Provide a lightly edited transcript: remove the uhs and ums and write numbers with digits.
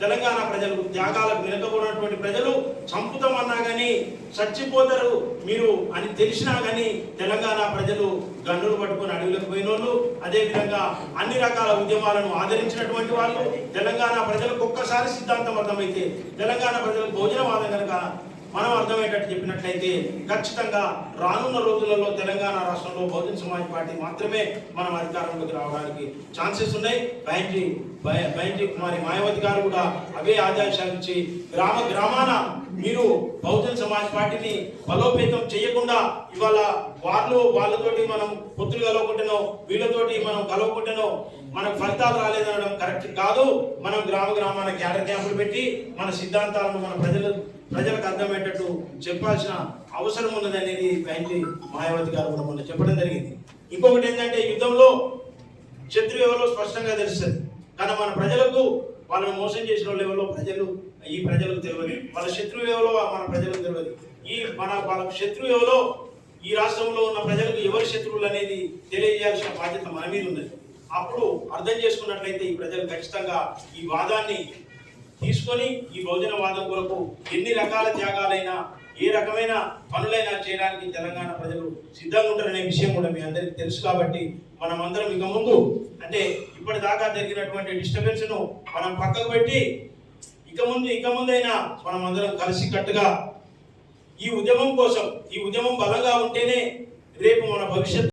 తెలంగాణ ప్రజలు త్యాగాలకు వెనుకబడినటువంటి ప్రజలు చంపుతామన్నా కానీ చచ్చిపోతారు మీరు అని తెలిసినా కానీ తెలంగాణ ప్రజలు గన్నులు పట్టుకొని అడవులకు పోయిన వాళ్ళు, అదేవిధంగా అన్ని రకాల ఉద్యమాలను ఆదరించినటువంటి వాళ్ళు, తెలంగాణ ప్రజలకు ఒక్కసారి సిద్ధాంతం అర్థమైతే తెలంగాణ ప్రజలకు భోజనవాదం కనుక మనం అర్థమయ్యేటట్టు చెప్పినట్లయితే ఖచ్చితంగా రానున్న రోజులలో తెలంగాణ రాష్ట్రంలో బహుజన సమాజ్ పార్టీ మాత్రమే మనం అధికారంలోకి రావడానికి ఛాన్సెస్ ఉన్నాయి. బైంటి కుమారి మాయావతి గారు కూడా అవే ఆదేశాలు ఇచ్చి గ్రామాన మీరు బహుజన సమాజ్ పార్టీని బలోపేతం చేయకుండా ఇవాళ వాళ్ళతోటి మనం పొత్తులు కలవకుండానో వీళ్ళతోటి మనం కలవకుండానో మనకు ఫలితాలు రాలేదనడం కరెక్ట్ కాదు. మనం గ్రామాన క్యాడర్ క్యాంపులు పెట్టి మన సిద్ధాంతాలను మన ప్రజలకు అర్థమయ్యేటట్టు చెప్పాల్సిన అవసరం ఉన్నది అనేది బైంటి మాయావతి గారు కూడా మొన్న చెప్పడం జరిగింది. ఇంకొకటి ఏంటంటే యుద్ధంలో శత్రువు ఎవరో స్పష్టంగా తెలుస్తుంది, కానీ మన ప్రజలకు వాళ్ళని మోసం చేసిన వాళ్ళు ఎవరో ప్రజలకు తెలియదు, వాళ్ళ శత్రువు ఎవరో మన ప్రజలకు తెలియదు. వాళ్ళ శత్రువు ఎవరో ఈ రాష్ట్రంలో ఉన్న ప్రజలకు ఎవరి శత్రువులు అనేది తెలియజేయాల్సిన బాధ్యత మన మీద ఉన్నది. అప్పుడు అర్థం చేసుకున్నట్లయితే ఈ ప్రజలు ఖచ్చితంగా ఈ వాదాన్ని తీసుకొని ఈ బహుజన వాదం కొరకు ఎన్ని రకాల త్యాగాలైనా ఏ రకమైన పనులైనా చేయడానికి తెలంగాణ ప్రజలు సిద్ధంగా ఉంటారనే విషయం కూడా మీ అందరికీ తెలుసు. కాబట్టి మనం అందరం ఇక ముందు అంటే ఇప్పటిదాకా జరిగినటువంటి డిస్టర్బెన్స్ ను మనం పక్కకు పెట్టి ఇక ముందైనా మనం అందరం కలిసి కట్టుగా ఈ ఉద్యమం కోసం ఈ ఉద్యమం బలంగా ఉంటేనే రేపు మన భవిష్యత్తు